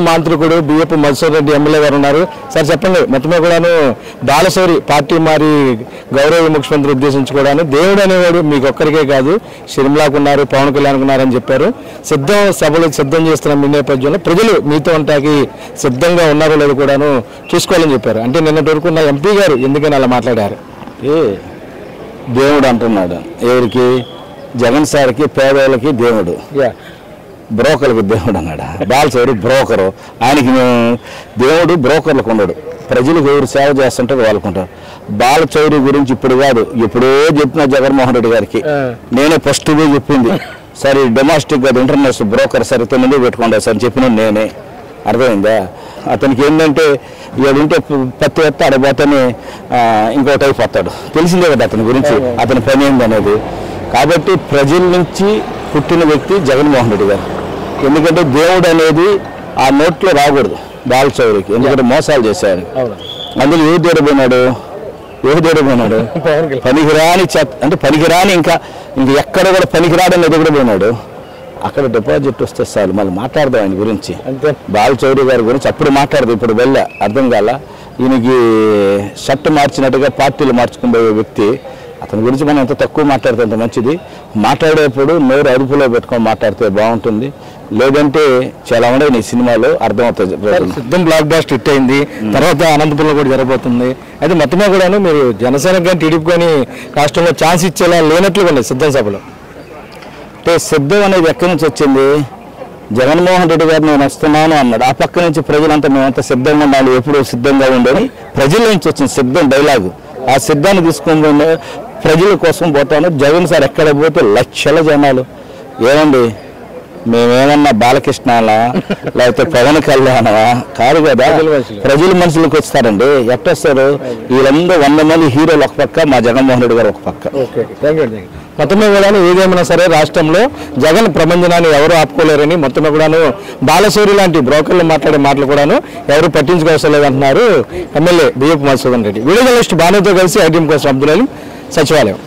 మాంత్రికుడు బియ్యపు మధుసూదన్ రెడ్డి ఎమ్మెల్యే గారు ఉన్నారు. సార్ చెప్పండి, మొత్తమే కూడాను బాలశౌరి పార్టీ మారి గౌరవ ముఖ్యమంత్రి ఉద్దేశించుకోవడాను దేవుడు అనేవాడు మీకు ఒక్కరికే కాదు, షర్మిలాకు ఉన్నారు, పవన్ కళ్యాణ్ ఉన్నారని చెప్పారు. సభలు సిద్ధం చేస్తున్న మీ నేపథ్యంలో ప్రజలు మీతో ఉంటాకి సిద్ధంగా ఉన్నారో లేదో కూడాను చూసుకోవాలని చెప్పారు. అంటే నిన్నటి వరకు ఉన్న ఎంపీ గారు ఎందుకని అలా మాట్లాడారు? దేవుడు అంటున్నాడు. ఎవరికి? జగన్ సార్కి, పేదవాళ్ళకి దేవుడు, బ్రోకర్లకు దేవుడు అన్నాడు. బాలశౌరి బ్రోకరు. ఆయనకి దేవుడు బ్రోకర్లకు ఉండడు. ప్రజలకు ఎవరు సేవ చేస్తుంటే వాళ్ళకుంటారు. బాలశౌరి గురించి ఇప్పుడు కాదు, ఎప్పుడో చెప్పిన జగన్మోహన్ రెడ్డి గారికి నేనే ఫస్ట్ చెప్పింది. సరే డొమెస్టిక్ కాదు, ఇంటర్నేషనల్ బ్రోకర్ సరే 9 పెట్టుకోండి సార్ చెప్పిన నేనే. అర్థమైందా? అతనికి ఏంటంటే ఏడుంటే పత్తి ఎత్తే ఆడపోతేనే ఇంకోటి అయిపోతాడు. తెలిసిందే కదా అతని గురించి, అతని పని ఏందనేది. కాబట్టి ప్రజల నుంచి పుట్టిన వ్యక్తి జగన్మోహన్ రెడ్డి గారు. ఎందుకంటే దేవుడు అనేది ఆ నోట్లో రాకూడదు బాలశౌరికి, ఎందుకంటే మోసాలు చేశారు. అందులో ఏ దేవుడు పోయినాడు? పనికిరాని అంటే పనికిరాని ఇంకా ఎక్కడ కూడా పనికిరాడని ఎదుగుడు పోయినాడు. అక్కడ డిపాజిట్ వస్తే చాలు మళ్ళీ మాట్లాడదాం ఆయన గురించి, బాలశౌరి గారి గురించి అప్పుడు మాట్లాడదు. ఇప్పుడు వెళ్ళా అర్థం కాల. ఈయనకి షర్ట్ మార్చినట్టుగా పార్టీలు మార్చుకునే వ్యక్తి. అతని గురించి మనం ఎంత తక్కువ మాట్లాడితే అంత మంచిది. మాట్లాడేప్పుడు నోరు అదుపులో పెట్టుకొని మాట్లాడితే బాగుంటుంది. లేదంటే చాలా ఉండే నీ సినిమాలో అర్థమవుతుంది. సిద్ధం బ్లాక్ బాస్టర్ హిట్ అయింది, తర్వాత అనంతపురంలో కూడా జరగబోతుంది. అయితే మొత్తమే కూడాను మీరు జనసేన కానీ టీడీపీ కానీ రాష్ట్రంలో ఛాన్స్ ఇచ్చేలా లేనట్లుగా ఉన్నాయి సిద్ధం సభలో. అంటే సిద్ధం అనేది ఎక్కడి నుంచి వచ్చింది? జగన్మోహన్ రెడ్డి గారు నేను వస్తున్నాను అన్నాడు. ఆ పక్క నుంచి ప్రజలంతా మేమంతా సిద్ధంగా ఉండాలి, ఎప్పుడు సిద్ధంగా ఉండని ప్రజల నుంచి వచ్చింది సిద్ధం డైలాగు. ఆ సిద్ధాన్ని తీసుకుని ప్రజల కోసం పోతాను. జగన్ సార్ ఎక్కడ పోతే లక్షల జనాలు. ఏమండి మేమేమన్నా బాలకృష్ణలా లేకపోతే పవన్ కళ్యాణమా? కాదు కదా, ప్రజల మనుషులకు వస్తారండి. ఎట్టొస్తారు? వీళ్ళందరూ 100 మంది హీరోలు ఒక పక్క, మా జగన్మోహన్ రెడ్డి గారు ఒక పక్క. మొత్తమే కూడాను ఏదేమైనా సరే రాష్ట్రంలో జగన్ ప్రభంజనాన్ని ఎవరు ఆపుకోలేరని, మొత్తమే కూడాను బాలశౌరి లాంటి బ్రోకర్లు మాట్లాడే మాటలు కూడాను ఎవరు పట్టించుకోవడం లేదంటున్నారు ఎమ్మెల్యే బియ్యపు మధుసూదన్ రెడ్డి. వీడియో జర్నలిస్ట్ బానుతో కలిసి ఐటీఎం కోసం అబ్దుల్ అలీం, సచివాలయం.